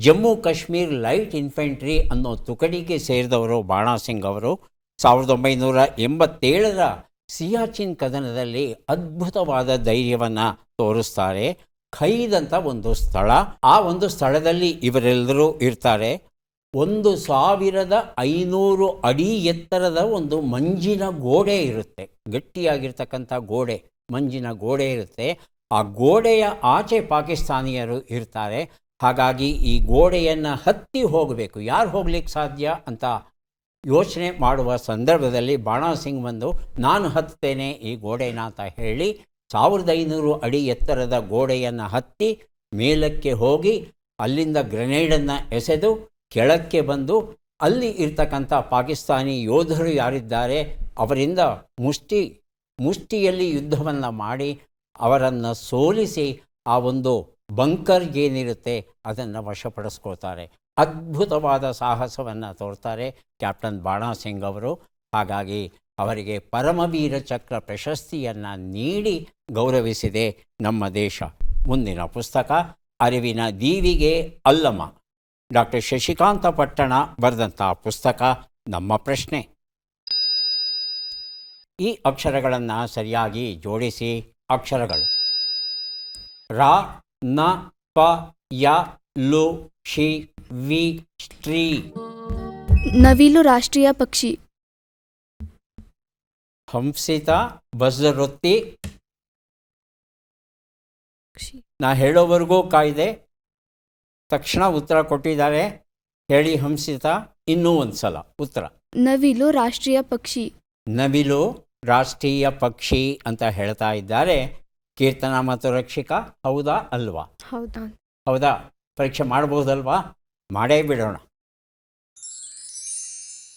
[SPEAKER 1] ಜಮ್ಮು ಕಾಶ್ಮೀರ್ ಲೈಟ್ ಇನ್ಫೆಂಟ್ರಿ ಅನ್ನೋ ತುಕಡಿಗೆ ಸೇರಿದವರು ಬಾಣಾ ಸಿಂಗ್ ಅವರು. 1987ರ ಸಿಯಾಚಿನ್ ಕದನದಲ್ಲಿ ಅದ್ಭುತವಾದ ಧೈರ್ಯವನ್ನು ತೋರಿಸ್ತಾರೆ. ಖೈದ್ ಅಂತ ಒಂದು ಸ್ಥಳ, ಆ ಒಂದು ಸ್ಥಳದಲ್ಲಿ ಇವರೆಲ್ಲರೂ ಇರ್ತಾರೆ. 1500 ಅಡಿ ಎತ್ತರದ ಒಂದು ಮಂಜಿನ ಗೋಡೆ ಇರುತ್ತೆ, ಗಟ್ಟಿಯಾಗಿರ್ತಕ್ಕಂಥ ಗೋಡೆ, ಮಂಜಿನ ಗೋಡೆ ಇರುತ್ತೆ. ಆ ಗೋಡೆಯ ಆಚೆ ಪಾಕಿಸ್ತಾನಿಯರು ಇರ್ತಾರೆ. ಹಾಗಾಗಿ ಈ ಗೋಡೆಯನ್ನು ಹತ್ತಿ ಹೋಗಬೇಕು. ಯಾರು ಹೋಗ್ಲಿಕ್ಕೆ ಸಾಧ್ಯ ಅಂತ ಯೋಚನೆ ಮಾಡುವ ಸಂದರ್ಭದಲ್ಲಿ ಬಾಣಾ ಸಿಂಗ್ ಬಂದು ನಾನು ಹತ್ತೇನೆ ಈ ಗೋಡೆನ ಅಂತ ಹೇಳಿ 1500 ಅಡಿ ಎತ್ತರದ ಗೋಡೆಯನ್ನು ಹತ್ತಿ ಮೇಲಕ್ಕೆ ಹೋಗಿ ಅಲ್ಲಿಂದ ಗ್ರೆನೇಡನ್ನು ಎಸೆದು ಕೆಳಕ್ಕೆ ಬಂದು ಅಲ್ಲಿ ಇರ್ತಕ್ಕಂಥ ಪಾಕಿಸ್ತಾನಿ ಯೋಧರು ಯಾರಿದ್ದಾರೆ ಅವರಿಂದ ಮುಷ್ಟಿಯಲ್ಲಿ ಯುದ್ಧವನ್ನು ಮಾಡಿ ಅವರನ್ನು ಸೋಲಿಸಿ ಆ ಒಂದು ಬಂಕರ್ ಏನಿರುತ್ತೆ ಅದನ್ನು ವಶಪಡಿಸ್ಕೊಳ್ತಾರೆ. ಅದ್ಭುತವಾದ ಸಾಹಸವನ್ನು ತೋರ್ತಾರೆ ಕ್ಯಾಪ್ಟನ್ ಬಾಣಾ ಸಿಂಗ್ ಅವರು. ಹಾಗಾಗಿ ಅವರಿಗೆ ಪರಮವೀರ ಚಕ್ರ ಪ್ರಶಸ್ತಿಯನ್ನು ನೀಡಿ ಗೌರವಿಸಿದೆ ನಮ್ಮ ದೇಶ. ಮುಂದಿನ ಪುಸ್ತಕ ಅರಿವಿನ ದೀವಿಗೆ ಅಲ್ಲಮ. ಡಾಕ್ಟರ್ ಶಶಿಕಾಂತ ಪಟ್ಟಣ ಬರೆದಂಥ ಪುಸ್ತಕ ನಮ್ಮ ಪ್ರಶ್ನೆ. ಈ ಅಕ್ಷರಗಳನ್ನು ಸರಿಯಾಗಿ ಜೋಡಿಸಿ. ಅಕ್ಷರಗಳು ರ, ನ, ಪ, ಯ, ಲು ಶಿ ವಿ ಸ್ಟ್ರೀ.
[SPEAKER 3] ನವಿಲು ರಾಷ್ಟ್ರೀಯ ಪಕ್ಷಿ.
[SPEAKER 1] ಹಂಸಿತ ಬಜ್ರೊತ್ತಿ. ನಾ ಹೇಳೋವರೆಗೂ ಕಾಯ್ದೆ, ತಕ್ಷಣ ಉತ್ತರ ಕೊಟ್ಟಿದ್ದಾರೆ. ಹೇಳಿ ಹಂಸಿತ, ಇನ್ನೂ ಒಂದು ಸಲ ಉತ್ತರ.
[SPEAKER 3] ನವಿಲು ರಾಷ್ಟ್ರೀಯ ಪಕ್ಷಿ.
[SPEAKER 1] ನವಿಲು ರಾಷ್ಟ್ರೀಯ ಪಕ್ಷಿ ಅಂತ ಹೇಳ್ತಾ ಇದ್ದಾರೆ. ಕೀರ್ತನ ಮತ್ತು ರಕ್ಷಿಕಾ, ಹೌದಾ ಅಲ್ವಾ?
[SPEAKER 2] ಹೌದಾ?
[SPEAKER 1] ಹೌದಾ? ಪರೀಕ್ಷೆ ಮಾಡ್ಬೋದಲ್ವಾ? ಮಾಡೇ ಬಿಡೋಣ.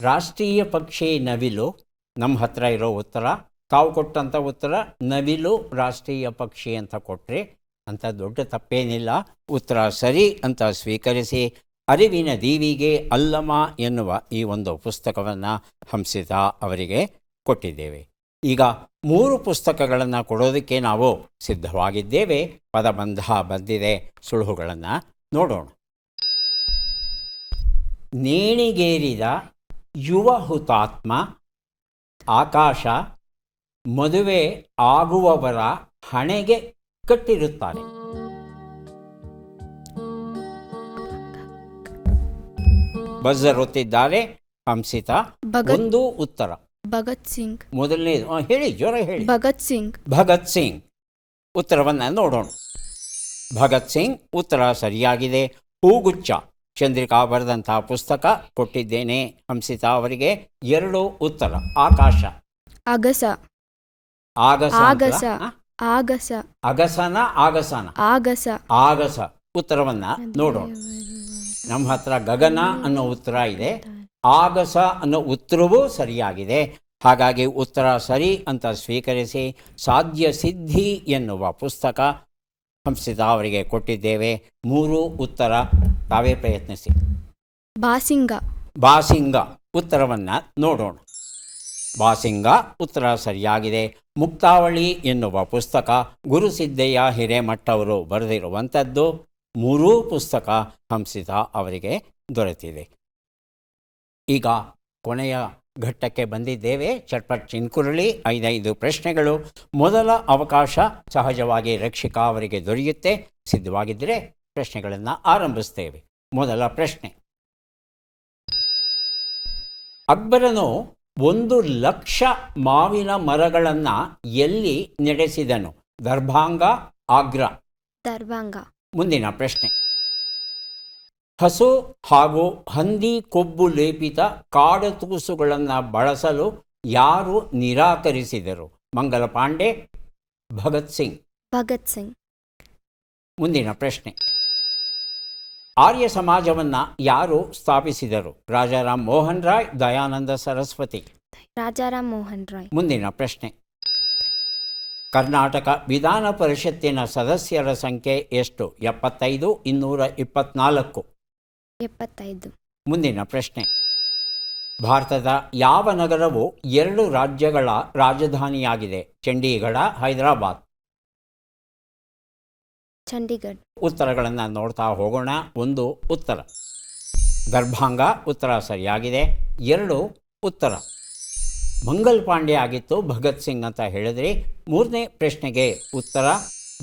[SPEAKER 1] ರಾಷ್ಟ್ರೀಯ ಪಕ್ಷಿ ನವಿಲು ನಮ್ಮ ಹತ್ರ ಇರೋ ಉತ್ತರ. ತಾವು ಕೊಟ್ಟಂಥ ಉತ್ತರ ನವಿಲು ರಾಷ್ಟ್ರೀಯ ಪಕ್ಷಿ ಅಂತ ಕೊಟ್ಟರೆ ಅಂತ ದೊಡ್ಡ ತಪ್ಪೇನಿಲ್ಲ. ಉತ್ತರ ಸರಿ ಅಂತ ಸ್ವೀಕರಿಸಿ ಅರಿವಿನ ದೀವಿಗೆ ಅಲ್ಲಮ ಎನ್ನುವ ಈ ಒಂದು ಪುಸ್ತಕವನ್ನು ಹಂಸಿತ ಅವರಿಗೆ ಕೊಟ್ಟಿದ್ದೇವೆ. ಈಗ 3 ಪುಸ್ತಕಗಳನ್ನು ಕೊಡೋದಕ್ಕೆ ನಾವು ಸಿದ್ಧವಾಗಿದ್ದೇವೆ. ಪದಬಂಧ ಬಂದಿದೆ, ಸುಳುಹುಗಳನ್ನು ನೋಡೋಣ. ನೇಣಿಗೇರಿದ ಯುವ ಹುತಾತ್ಮ ಆಕಾಶ ಮದುವೆ ಆಗುವವರ ಹಣೆಗೆ ಕಟ್ಟಿರುತ್ತಾರೆ. ಬಜರ್ ಒತ್ತಿದ್ದಾರೆ ಹಂಸಿತ. ಒಂದು ಉತ್ತರ
[SPEAKER 3] ಭಗತ್ ಸಿಂಗ್.
[SPEAKER 1] ಮೊದಲನೇದು ಹೇಳಿ, ಜ್ವರ ಹೇಳಿ.
[SPEAKER 3] ಭಗತ್ ಸಿಂಗ್.
[SPEAKER 1] ಭಗತ್ ಸಿಂಗ್. ಉತ್ತರವನ್ನು ನೋಡೋಣ. ಭಗತ್ ಸಿಂಗ್ ಉತ್ತರ ಸರಿಯಾಗಿದೆ. ಹೂಗುಚ್ಛ ಚಂದ್ರಿಕಾ ಬರೆದಂಥ ಪುಸ್ತಕ ಕೊಟ್ಟಿದ್ದೇನೆ ಹಂಸಿತ ಅವರಿಗೆ. 2 ಉತ್ತರ. ಆಕಾಶ.
[SPEAKER 3] ಅಗಸ.
[SPEAKER 1] ಆಗಸ.
[SPEAKER 3] ಆಗಸ. ಆಗಸ.
[SPEAKER 1] ಅಗಸನ ಆಗಸನ?
[SPEAKER 3] ಆಗಸ.
[SPEAKER 1] ಆಗಸ. ಉತ್ತರವನ್ನ ನೋಡೋಣ. ನಮ್ಮ ಹತ್ರ ಗಗನ ಅನ್ನೋ ಉತ್ತರ ಇದೆ, ಆಗಸ ಅನ್ನೋ ಉತ್ತರವೂ ಸರಿಯಾಗಿದೆ. ಹಾಗಾಗಿ ಉತ್ತರ ಸರಿ ಅಂತ ಸ್ವೀಕರಿಸಿ ಸಾಧ್ಯ ಸಿದ್ಧಿ ಎನ್ನುವ ಪುಸ್ತಕ ಹಂಸಿತ ಅವರಿಗೆ ಕೊಟ್ಟಿದ್ದೇವೆ. 3 ಉತ್ತರ. ತಾವೇ ಪ್ರಯತ್ನಿಸಿ.
[SPEAKER 3] ಬಾಸಿಂಗ.
[SPEAKER 1] ಬಾಸಿಂಗ. ಉತ್ತರವನ್ನು ನೋಡೋಣ. ಬಾಸಿಂಗ ಉತ್ತರ ಸರಿಯಾಗಿದೆ. ಮುಕ್ತಾವಳಿ ಎನ್ನುವ ಪುಸ್ತಕ ಗುರುಸಿದ್ದಯ್ಯ ಹಿರೇಮಠವರು ಬರೆದಿರುವಂಥದ್ದು. 3 ಪುಸ್ತಕ ಹಂಸಿತ ಅವರಿಗೆ ದೊರೆತಿದೆ. ಈಗ ಕೊನೆಯ ಘಟ್ಟಕ್ಕೆ ಬಂದಿದ್ದೇವೆ. ಚಟ್ಪಟ್ ಚಿನ್ಕುರಳಿ 5 ಪ್ರಶ್ನೆಗಳು. ಮೊದಲ ಅವಕಾಶ ಸಹಜವಾಗಿ ರಕ್ಷಿಕಾ ಅವರಿಗೆ ದೊರೆಯುತ್ತೆ. ಸಿದ್ಧವಾಗಿದ್ದರೆ ಪ್ರಶ್ನೆಗಳನ್ನು ಆರಂಭಿಸ್ತೇವೆ. ಮೊದಲ ಪ್ರಶ್ನೆ. ಅಕ್ಬರನು 1,00,000 ಮಾವಿನ ಮರಗಳನ್ನು ಎಲ್ಲಿ ನೆಡೆಸಿದನು? ದರ್ಭಾಂಗ, ಆಗ್ರಾ?
[SPEAKER 2] ದರ್ಭಾಂಗ.
[SPEAKER 1] ಮುಂದಿನ ಪ್ರಶ್ನೆ. ಹಸು ಹಾಗೂ ಹಂದಿ ಕೊಬ್ಬು ಲೇಪಿತ ಕಾಡತೂಸುಗಳನ್ನು ಬಳಸಲು ಯಾರು ನಿರಾಕರಿಸಿದರು? ಮಂಗಲ ಪಾಂಡೆ, ಭಗತ್ ಸಿಂಗ್?
[SPEAKER 2] ಭಗತ್ ಸಿಂಗ್.
[SPEAKER 1] ಮುಂದಿನ ಪ್ರಶ್ನೆ. ಆರ್ಯ ಸಮಾಜವನ್ನು ಯಾರು ಸ್ಥಾಪಿಸಿದರು? ರಾಜಾರಾಮ್ ಮೋಹನ್ ರಾಯ್, ದಯಾನಂದ ಸರಸ್ವತಿ?
[SPEAKER 2] ರಾಜಾರಾಮ್ ಮೋಹನ್ ರಾಯ್.
[SPEAKER 1] ಮುಂದಿನ ಪ್ರಶ್ನೆ. ಕರ್ನಾಟಕ ವಿಧಾನ ಪರಿಷತ್ತಿನ ಸದಸ್ಯರ ಸಂಖ್ಯೆ ಎಷ್ಟು? 75, 224?
[SPEAKER 2] 75.
[SPEAKER 1] ಮುಂದಿನ ಪ್ರಶ್ನೆ. ಭಾರತದ ಯಾವ ನಗರವು 2 ರಾಜ್ಯಗಳ ರಾಜಧಾನಿಯಾಗಿದೆ? ಚಂಡೀಗಢ, ಹೈದರಾಬಾದ್?
[SPEAKER 2] ಚಂಡೀಗಢ.
[SPEAKER 1] ಉತ್ತರಗಳನ್ನು ನೋಡ್ತಾ ಹೋಗೋಣ. 1 ಉತ್ತರ. ದರ್ಭಾಂಗ ಉತ್ತರ ಸರಿಯಾಗಿದೆ. 2 ಉತ್ತರ. ಮಂಗಲ್ ಪಾಂಡೆ ಆಗಿತ್ತು, ಭಗತ್ ಸಿಂಗ್ ಅಂತ ಹೇಳಿದ್ರಿ. 3ನೇ ಪ್ರಶ್ನೆಗೆ ಉತ್ತರ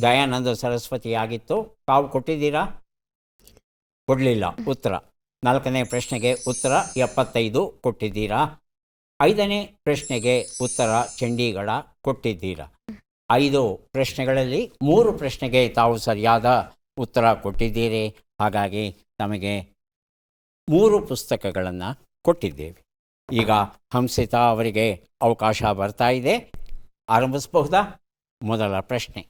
[SPEAKER 1] ದಯಾನಂದ ಸರಸ್ವತಿ ಆಗಿತ್ತು. ತಾವು ಕೊಟ್ಟಿದ್ದೀರಾ? ಕೊಡಲಿಲ್ಲ ಉತ್ತರ. 4ನೇ ಪ್ರಶ್ನೆಗೆ ಉತ್ತರ 75 ಕೊಟ್ಟಿದ್ದೀರಾ. 5ನೇ ಪ್ರಶ್ನೆಗೆ ಉತ್ತರ ಚಂಡೀಗಢ ಕೊಟ್ಟಿದ್ದೀರಾ. 5 ಪ್ರಶ್ನೆಗಳಲ್ಲಿ 3 ಪ್ರಶ್ನೆಗೆ ತಾವು ಸರಿಯಾದ ಉತ್ತರ ಕೊಟ್ಟಿದ್ದೀರಿ. ಹಾಗಾಗಿ ತಮಗೆ 3 ಪುಸ್ತಕಗಳನ್ನು ಕೊಟ್ಟಿದ್ದೇವೆ. ಈಗ ಹಂಸಿತ ಅವರಿಗೆ ಅವಕಾಶ ಬರ್ತಾ ಇದೆ. ಆರಂಭಿಸಬಹುದಾ? ಮೊದಲ ಪ್ರಶ್ನೆ.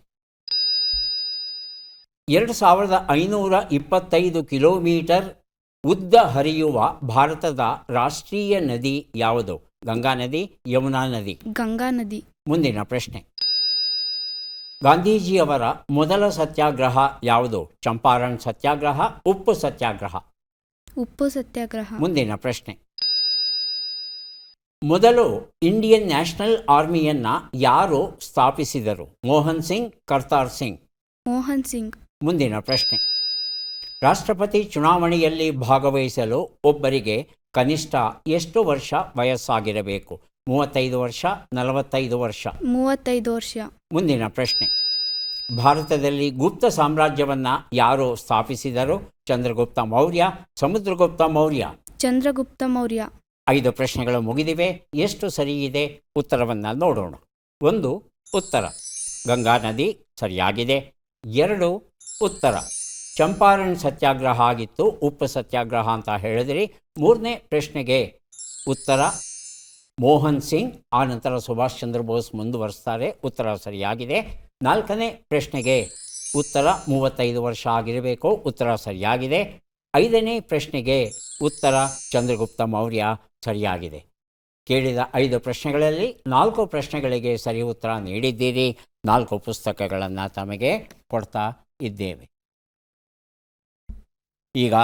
[SPEAKER 1] 2525 ಕಿಲೋಮೀಟರ್ ಉದ್ದ ಹರಿಯುವ ಭಾರತದ ರಾಷ್ಟ್ರೀಯ ನದಿ ಯಾವುದು? ಗಂಗಾ ನದಿ, ಯಮುನಾ ನದಿ?
[SPEAKER 3] ಗಂಗಾ ನದಿ.
[SPEAKER 1] ಮುಂದಿನ ಪ್ರಶ್ನೆ. ಗಾಂಧೀಜಿಯವರ ಮೊದಲ ಸತ್ಯಾಗ್ರಹ ಯಾವುದು? ಚಂಪಾರಣ್ ಸತ್ಯಾಗ್ರಹ, ಉಪ್ಪು ಸತ್ಯಾಗ್ರಹ?
[SPEAKER 3] ಉಪ್ಪು ಸತ್ಯಾಗ್ರಹ.
[SPEAKER 1] ಮುಂದಿನ ಪ್ರಶ್ನೆ. ಮೊದಲು ಇಂಡಿಯನ್ ನ್ಯಾಷನಲ್ ಆರ್ಮಿಯನ್ನು ಯಾರು ಸ್ಥಾಪಿಸಿದರು? ಮೋಹನ್ ಸಿಂಗ್, ಕರ್ತಾರ್ ಸಿಂಗ್?
[SPEAKER 3] ಮೋಹನ್ ಸಿಂಗ್.
[SPEAKER 1] ಮುಂದಿನ ಪ್ರಶ್ನೆ. ರಾಷ್ಟ್ರಪತಿ ಚುನಾವಣೆಯಲ್ಲಿ ಭಾಗವಹಿಸಲು ಒಬ್ಬರಿಗೆ ಕನಿಷ್ಠ ಎಷ್ಟು ವರ್ಷ ವಯಸ್ಸಾಗಿರಬೇಕು? 35 ವರ್ಷ, 45 ವರ್ಷ?
[SPEAKER 3] 35 ವರ್ಷ.
[SPEAKER 1] ಮುಂದಿನ ಪ್ರಶ್ನೆ. ಭಾರತದಲ್ಲಿ ಗುಪ್ತ ಸಾಮ್ರಾಜ್ಯವನ್ನು ಯಾರು ಸ್ಥಾಪಿಸಿದರು? ಚಂದ್ರಗುಪ್ತ ಮೌರ್ಯ, ಸಮುದ್ರಗುಪ್ತ ಮೌರ್ಯ.
[SPEAKER 3] ಚಂದ್ರಗುಪ್ತ ಮೌರ್ಯ.
[SPEAKER 1] 5 ಪ್ರಶ್ನೆಗಳು ಮುಗಿದಿವೆ. ಎಷ್ಟು ಸರಿ ಇದೆ ಉತ್ತರವನ್ನು ನೋಡೋಣ. 1 ಉತ್ತರ ಗಂಗಾ ನದಿ ಸರಿಯಾಗಿದೆ. 2 ಉತ್ತರ ಚಂಪಾರಣ್ ಸತ್ಯಾಗ್ರಹ ಆಗಿತ್ತು, ಉಪ್ಪು ಸತ್ಯಾಗ್ರಹ ಅಂತ ಹೇಳಿದ್ರಿ. 3ನೇ ಪ್ರಶ್ನೆಗೆ ಉತ್ತರ ಮೋಹನ್ ಸಿಂಗ್, ಆನಂತರ ಸುಭಾಷ್ ಚಂದ್ರ ಬೋಸ್ ಮುಂದುವರಿಸ್ತಾರೆ, ಉತ್ತರ ಸರಿಯಾಗಿದೆ. 4ನೇ ಪ್ರಶ್ನೆಗೆ ಉತ್ತರ 35 ವರ್ಷ ಆಗಿರಬೇಕು, ಉತ್ತರ ಸರಿಯಾಗಿದೆ. 5ನೇ ಪ್ರಶ್ನೆಗೆ ಉತ್ತರ ಚಂದ್ರಗುಪ್ತ ಮೌರ್ಯ ಸರಿಯಾಗಿದೆ. ಕೇಳಿದ 5 ಪ್ರಶ್ನೆಗಳಲ್ಲಿ 4 ಪ್ರಶ್ನೆಗಳಿಗೆ ಸರಿ ಉತ್ತರ ನೀಡಿದ್ದೀರಿ. 4 ಪುಸ್ತಕಗಳನ್ನು ತಮಗೆ ಕೊಡ್ತಾ ಇದ್ದೇವೆ. ಈಗ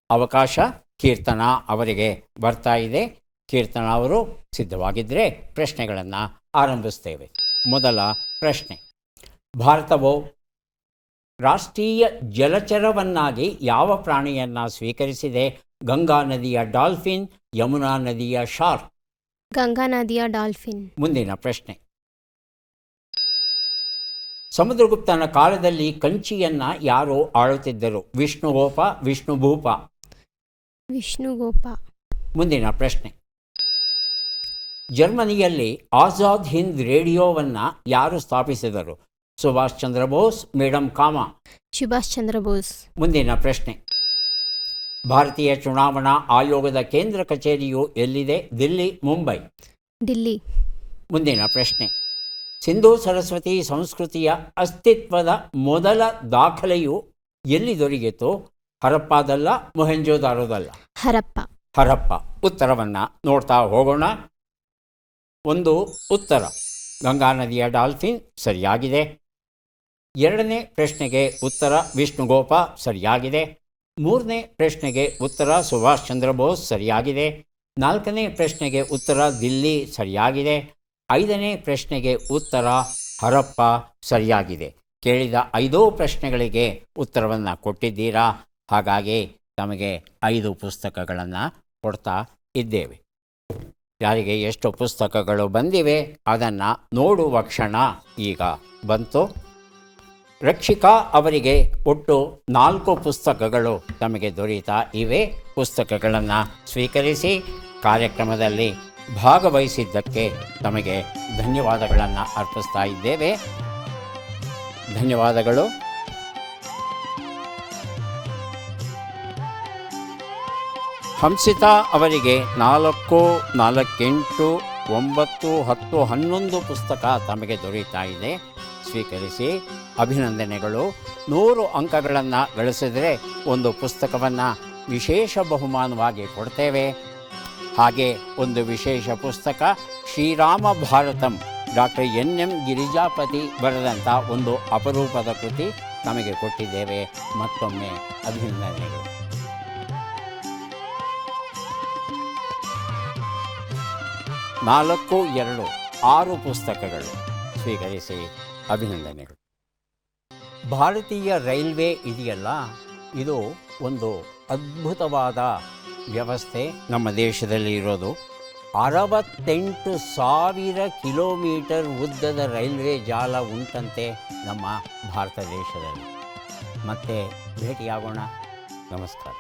[SPEAKER 1] ಅವಕಾಶ ಕೀರ್ತನಾ ಅವರಿಗೆ ಬರ್ತಾ ಇದೆ. ಕೀರ್ತನಾ ಅವರು ಸಿದ್ಧವಾಗಿದ್ದರೆ ಪ್ರಶ್ನೆಗಳನ್ನು ಆರಂಭಿಸ್ತೇವೆ. ಮೊದಲ ಪ್ರಶ್ನೆ, ಭಾರತವು ರಾಷ್ಟ್ರೀಯ ಜಲಚರವನ್ನಾಗಿ ಯಾವ ಪ್ರಾಣಿಯನ್ನು ಸ್ವೀಕರಿಸಿದೆ? ಗಂಗಾ ನದಿಯ ಡಾಲ್ಫಿನ್, ಯಮುನಾ ನದಿಯ ಶಾರ್ಕ್.
[SPEAKER 4] ಗಂಗಾ ನದಿಯ ಡಾಲ್ಫಿನ್.
[SPEAKER 1] ಮುಂದಿನ ಪ್ರಶ್ನೆ, ಸಮುದ್ರಗುಪ್ತನ ಕಾಲದಲ್ಲಿ ಕಂಚಿಯನ್ನು ಯಾರು ಆಳುತ್ತಿದ್ದರು? ವಿಷ್ಣುಗೋಪ, ವಿಷ್ಣುಭೂಪ.
[SPEAKER 4] ವಿಷ್ಣುಗೋಪ.
[SPEAKER 1] ಮುಂದಿನ ಪ್ರಶ್ನೆ, ಜರ್ಮನಿಯಲ್ಲಿ ಆಜಾದ್ ಹಿಂದ್ ರೇಡಿಯೋವನ್ನು ಯಾರು ಸ್ಥಾಪಿಸಿದರು? Subhash Chandra Bose, madam comma.
[SPEAKER 4] ಸುಭಾಷ್ ಚಂದ್ರ ಬೋಸ್.
[SPEAKER 1] ಮುಂದಿನ ಪ್ರಶ್ನೆ, ಭಾರತೀಯ ಚುನಾವಣಾ ಆಯೋಗದ ಕೇಂದ್ರ ಕಚೇರಿಯು ಎಲ್ಲಿದೆ? ದಿಲ್ಲಿ, ಮುಂಬೈ.
[SPEAKER 4] ದಿಲ್ಲಿ.
[SPEAKER 1] ಮುಂದಿನ ಪ್ರಶ್ನೆ, ಸಿಂಧೂ ಸರಸ್ವತಿ ಸಂಸ್ಕೃತಿಯ ಅಸ್ತಿತ್ವದ ಮೊದಲ ದಾಖಲೆಯು ಎಲ್ಲಿ ದೊರೆಯಿತು? ಹರಪ್ಪದಲ್ಲ, ಮೊಹೆಂಜೋದಾರೋದಲ್ಲ?
[SPEAKER 4] ಹರಪ್ಪ.
[SPEAKER 1] ಹರಪ್ಪ. ಉತ್ತರವನ್ನು ನೋಡ್ತಾ ಹೋಗೋಣ. 1 ಉತ್ತರ ಗಂಗಾ ನದಿಯ ಡಾಲ್ಫಿನ್ ಸರಿಯಾಗಿದೆ. 2ನೇ ಪ್ರಶ್ನೆಗೆ ಉತ್ತರ ವಿಷ್ಣುಗೋಪ ಸರಿಯಾಗಿದೆ. 3ನೇ ಪ್ರಶ್ನೆಗೆ ಉತ್ತರ ಸುಭಾಷ್ ಚಂದ್ರ ಬೋಸ್ ಸರಿಯಾಗಿದೆ. 4ನೇ ಪ್ರಶ್ನೆಗೆ ಉತ್ತರ ದಿಲ್ಲಿ ಸರಿಯಾಗಿದೆ. 5ನೇ ಪ್ರಶ್ನೆಗೆ ಉತ್ತರ ಹರಪ್ಪ ಸರಿಯಾಗಿದೆ. ಕೇಳಿದ 5 ಪ್ರಶ್ನೆಗಳಿಗೆ ಉತ್ತರವನ್ನು ಕೊಟ್ಟಿದ್ದೀರಾ. ಹಾಗಾಗಿ ತಮಗೆ 5 ಪುಸ್ತಕಗಳನ್ನು ಕೊಡ್ತಾ ಇದ್ದೇವೆ. ಯಾರಿಗೆ ಎಷ್ಟು ಪುಸ್ತಕಗಳು ಬಂದಿವೆ ಅದನ್ನು ನೋಡುವ ಕ್ಷಣ ಈಗ ಬಂತು. ರಕ್ಷಿಕಾ ಅವರಿಗೆ ಒಟ್ಟು 4 ಪುಸ್ತಕಗಳು ತಮಗೆ ದೊರೆಯುತ್ತಾ ಇವೆ. ಪುಸ್ತಕಗಳನ್ನು ಸ್ವೀಕರಿಸಿ ಕಾರ್ಯಕ್ರಮದಲ್ಲಿ ಭಾಗವಹಿಸಿದ್ದಕ್ಕೆ ತಮಗೆ ಧನ್ಯವಾದಗಳನ್ನು ಅರ್ಪಿಸ್ತಾ ಇದ್ದೇವೆ. ಧನ್ಯವಾದಗಳು. ಹಂಸಿತಾ ಅವರಿಗೆ 4, 4, 8, 9, 10, 11 ಪುಸ್ತಕ ತಮಗೆ ದೊರೆಯುತ್ತಾ ಇದೆ. ಸ್ವೀಕರಿಸಿ ಅಭಿನಂದನೆಗಳು. 100 ಅಂಕಗಳನ್ನು ಗಳಿಸಿದರೆ ಒಂದು ಪುಸ್ತಕವನ್ನು ವಿಶೇಷ ಬಹುಮಾನವಾಗಿ ಕೊಡ್ತೇವೆ. ಹಾಗೆ ಒಂದು ವಿಶೇಷ ಪುಸ್ತಕ ಶ್ರೀರಾಮ ಭಾರತಂ ಡಾಕ್ಟರ್ NM ಗಿರಿಜಾಪತಿ ಬರೆದಂಥ ಒಂದು ಅಪರೂಪದ ಕೃತಿ ನಮಗೆ ಕೊಟ್ಟಿದ್ದೇವೆ. ಮತ್ತೊಮ್ಮೆ ಅಭಿನಂದನೆಗಳು. 4, 2, 6 ಪುಸ್ತಕಗಳು ಸ್ವೀಕರಿಸಿ ಅಭಿನಂದನೆಗಳು. ಭಾರತೀಯ ರೈಲ್ವೆ ಇದೆಯಲ್ಲ, ಇದು ಒಂದು ಅದ್ಭುತವಾದ ವ್ಯವಸ್ಥೆ ನಮ್ಮ ದೇಶದಲ್ಲಿ ಇರೋದು. 68,000 ಕಿಲೋಮೀಟರ್ ಉದ್ದದ ರೈಲ್ವೆ ಜಾಲ ಉಂಟಂತೆ ನಮ್ಮ ಭಾರತ ದೇಶದಲ್ಲಿ. ಮತ್ತೆ ಭೇಟಿಯಾಗೋಣ. ನಮಸ್ಕಾರ.